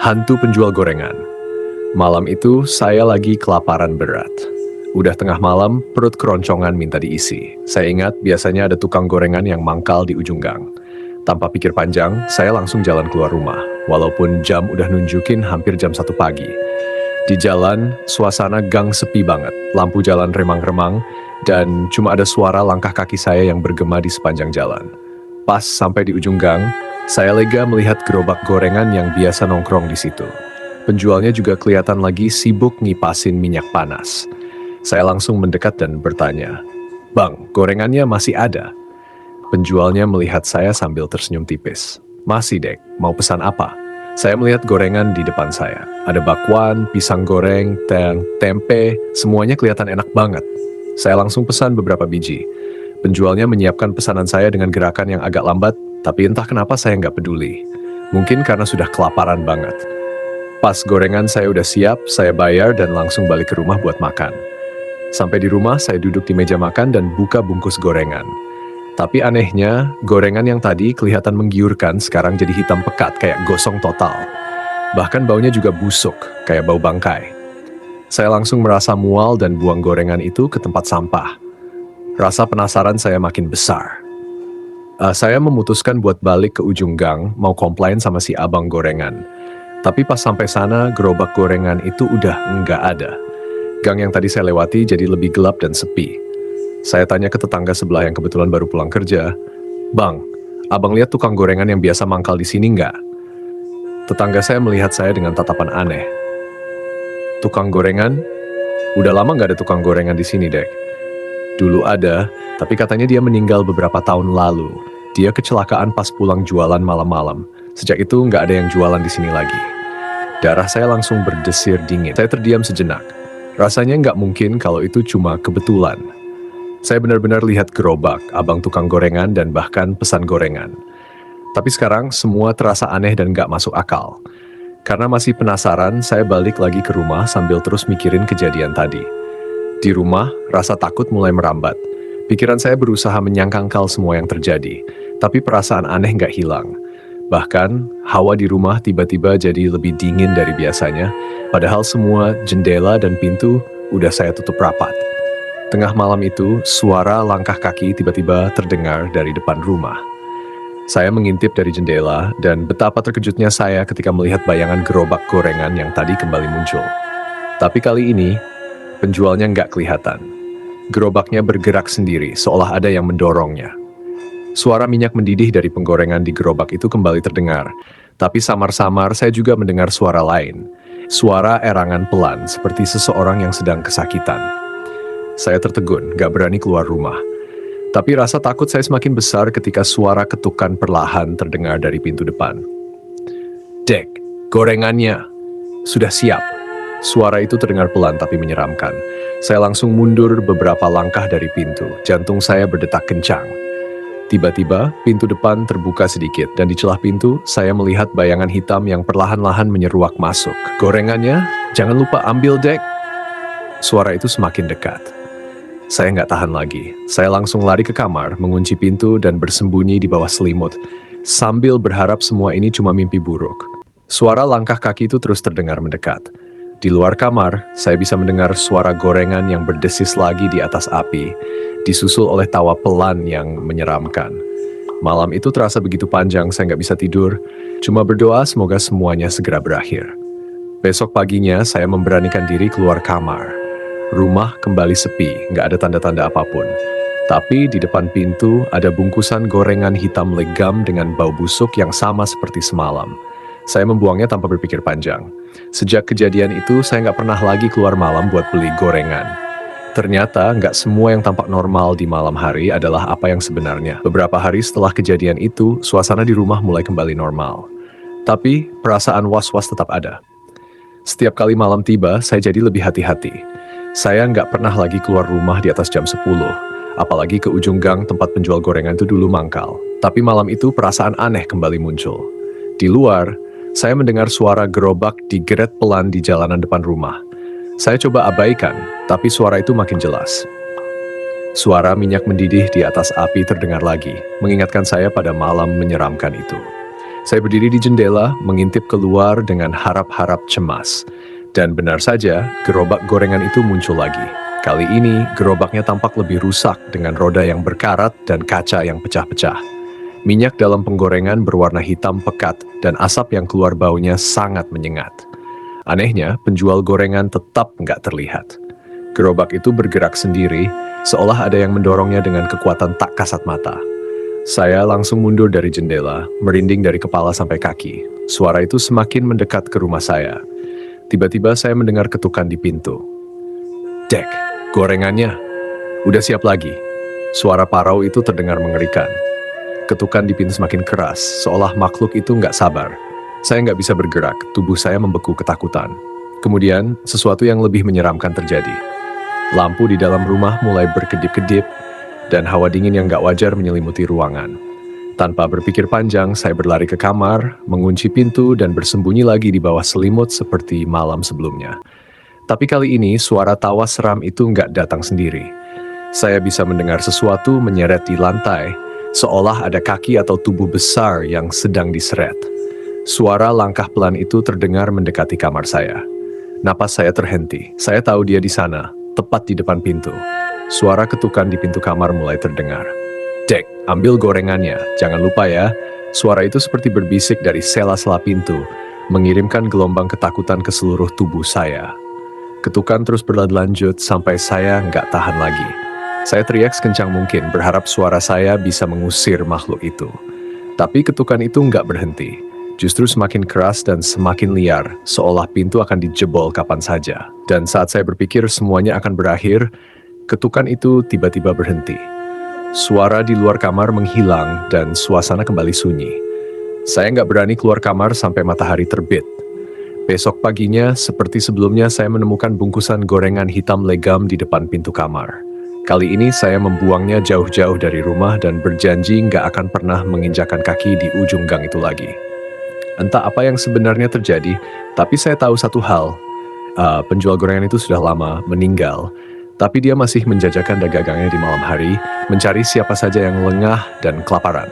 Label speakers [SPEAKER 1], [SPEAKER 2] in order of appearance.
[SPEAKER 1] Hantu penjual gorengan. Malam itu saya lagi kelaparan berat. Udah tengah malam, perut keroncongan minta diisi. Saya ingat biasanya ada tukang gorengan yang mangkal di ujung gang. Tanpa pikir panjang, saya langsung jalan keluar rumah. Walaupun jam udah nunjukin hampir jam 1 pagi. Di jalan, suasana gang sepi banget. Lampu jalan remang-remang, dan cuma ada suara langkah kaki saya yang bergema di sepanjang jalan. Pas sampai di ujung gang, saya lega melihat gerobak gorengan yang biasa nongkrong di situ. Penjualnya juga kelihatan lagi sibuk ngipasin minyak panas. Saya langsung mendekat dan bertanya, "Bang, gorengannya masih ada?" Penjualnya melihat saya sambil tersenyum tipis. "Masih, Dek. Mau pesan apa?" Saya melihat gorengan di depan saya. Ada bakwan, pisang goreng, dan tempe, semuanya kelihatan enak banget. Saya langsung pesan beberapa biji. Penjualnya menyiapkan pesanan saya dengan gerakan yang agak lambat, tapi entah kenapa saya nggak peduli. Mungkin karena sudah kelaparan banget. Pas gorengan saya udah siap, saya bayar dan langsung balik ke rumah buat makan. Sampai di rumah, saya duduk di meja makan dan buka bungkus gorengan. Tapi anehnya, gorengan yang tadi kelihatan menggiurkan sekarang jadi hitam pekat kayak gosong total. Bahkan baunya juga busuk, kayak bau bangkai. Saya langsung merasa mual dan buang gorengan itu ke tempat sampah. Rasa penasaran saya makin besar. Saya memutuskan buat balik ke ujung gang, mau komplain sama si abang gorengan. Tapi pas sampai sana, gerobak gorengan itu udah nggak ada. Gang yang tadi saya lewati jadi lebih gelap dan sepi. Saya tanya ke tetangga sebelah yang kebetulan baru pulang kerja, "Bang, abang lihat tukang gorengan yang biasa mangkal di sini nggak?" Tetangga saya melihat saya dengan tatapan aneh. "Tukang gorengan? Udah lama nggak ada tukang gorengan di sini, Dek." "Dulu ada, tapi katanya dia meninggal beberapa tahun lalu. Dia kecelakaan pas pulang jualan malam-malam. Sejak itu nggak ada yang jualan di sini lagi." Darah saya langsung berdesir dingin. Saya terdiam sejenak. Rasanya nggak mungkin kalau itu cuma kebetulan. Saya benar-benar lihat gerobak, abang tukang gorengan, dan bahkan pesan gorengan. Tapi sekarang semua terasa aneh dan nggak masuk akal. Karena masih penasaran, saya balik lagi ke rumah sambil terus mikirin kejadian tadi. Di rumah, rasa takut mulai merambat. Pikiran saya berusaha menyangkal semua yang terjadi, tapi perasaan aneh nggak hilang. Bahkan, hawa di rumah tiba-tiba jadi lebih dingin dari biasanya, padahal semua jendela dan pintu udah saya tutup rapat. Tengah malam itu, suara langkah kaki tiba-tiba terdengar dari depan rumah. Saya mengintip dari jendela, dan betapa terkejutnya saya ketika melihat bayangan gerobak gorengan yang tadi kembali muncul. Tapi kali ini, penjualnya nggak kelihatan. Gerobaknya bergerak sendiri, seolah ada yang mendorongnya. Suara minyak mendidih dari penggorengan di gerobak itu kembali terdengar, tapi samar-samar saya juga mendengar suara lain. Suara erangan pelan, seperti seseorang yang sedang kesakitan. Saya tertegun, gak berani keluar rumah. Tapi rasa takut saya semakin besar ketika suara ketukan perlahan terdengar dari pintu depan. "Dek, gorengannya sudah siap." Suara itu terdengar pelan tapi menyeramkan. Saya langsung mundur beberapa langkah dari pintu, jantung saya berdetak kencang. Tiba-tiba, pintu depan terbuka sedikit, dan di celah pintu, saya melihat bayangan hitam yang perlahan-lahan menyeruak masuk. "Gorengannya, jangan lupa ambil, Dek." Suara itu semakin dekat. Saya nggak tahan lagi. Saya langsung lari ke kamar, mengunci pintu, dan bersembunyi di bawah selimut, sambil berharap semua ini cuma mimpi buruk. Suara langkah kaki itu terus terdengar mendekat. Di luar kamar, saya bisa mendengar suara gorengan yang berdesis lagi di atas api, disusul oleh tawa pelan yang menyeramkan. Malam itu terasa begitu panjang, saya nggak bisa tidur, cuma berdoa semoga semuanya segera berakhir. Besok paginya, saya memberanikan diri keluar kamar. Rumah kembali sepi, nggak ada tanda-tanda apapun. Tapi di depan pintu ada bungkusan gorengan hitam legam dengan bau busuk yang sama seperti semalam. Saya membuangnya tanpa berpikir panjang. Sejak kejadian itu, saya nggak pernah lagi keluar malam buat beli gorengan. Ternyata nggak semua yang tampak normal di malam hari adalah apa yang sebenarnya. Beberapa hari setelah kejadian itu, suasana di rumah mulai kembali normal. Tapi perasaan was-was tetap ada. Setiap kali malam tiba, saya jadi lebih hati-hati. Saya nggak pernah lagi keluar rumah di atas jam 10, apalagi ke ujung gang tempat penjual gorengan itu dulu mangkal. Tapi malam itu perasaan aneh kembali muncul. Di luar, saya mendengar suara gerobak digeret pelan di jalanan depan rumah. Saya coba abaikan, tapi suara itu makin jelas. Suara minyak mendidih di atas api terdengar lagi, mengingatkan saya pada malam menyeramkan itu. Saya berdiri di jendela, mengintip keluar dengan harap-harap cemas. Dan benar saja, gerobak gorengan itu muncul lagi. Kali ini, gerobaknya tampak lebih rusak dengan roda yang berkarat dan kaca yang pecah-pecah. Minyak dalam penggorengan berwarna hitam pekat dan asap yang keluar baunya sangat menyengat. Anehnya, penjual gorengan tetap nggak terlihat. Gerobak itu bergerak sendiri, seolah ada yang mendorongnya dengan kekuatan tak kasat mata. Saya langsung mundur dari jendela, merinding dari kepala sampai kaki. Suara itu semakin mendekat ke rumah saya. Tiba-tiba saya mendengar ketukan di pintu. Dek, gorengannya. Udah siap lagi. Suara parau itu terdengar mengerikan. Ketukan di pintu semakin keras, seolah makhluk itu nggak sabar. Saya nggak bisa bergerak, tubuh saya membeku ketakutan. Kemudian, sesuatu yang lebih menyeramkan terjadi. Lampu di dalam rumah mulai berkedip-kedip, dan hawa dingin yang gak wajar menyelimuti ruangan. Tanpa berpikir panjang, saya berlari ke kamar, mengunci pintu, dan bersembunyi lagi di bawah selimut seperti malam sebelumnya. Tapi kali ini, suara tawa seram itu gak datang sendiri. Saya bisa mendengar sesuatu menyeret di lantai, seolah ada kaki atau tubuh besar yang sedang diseret. Suara langkah pelan itu terdengar mendekati kamar saya. Napas saya terhenti. Saya tahu dia di sana, tepat di depan pintu. Suara ketukan di pintu kamar mulai terdengar. Dek, ambil gorengannya. Jangan lupa ya. Suara itu seperti berbisik dari sela-sela pintu, mengirimkan gelombang ketakutan ke seluruh tubuh saya. Ketukan terus berlanjut sampai saya nggak tahan lagi. Saya teriak sekencang mungkin, berharap suara saya bisa mengusir makhluk itu. Tapi ketukan itu nggak berhenti. Justru semakin keras dan semakin liar, seolah pintu akan dijebol kapan saja. Dan saat saya berpikir semuanya akan berakhir, ketukan itu tiba-tiba berhenti. Suara di luar kamar menghilang dan suasana kembali sunyi. Saya nggak berani keluar kamar sampai matahari terbit. Besok paginya, seperti sebelumnya, saya menemukan bungkusan gorengan hitam legam di depan pintu kamar. Kali ini saya membuangnya jauh-jauh dari rumah dan berjanji nggak akan pernah menginjakan kaki di ujung gang itu lagi. Entah apa yang sebenarnya terjadi, tapi saya tahu satu hal. Penjual gorengan itu sudah lama meninggal. Tapi dia masih menjajakan dagangnya di malam hari, mencari siapa saja yang lengah dan kelaparan.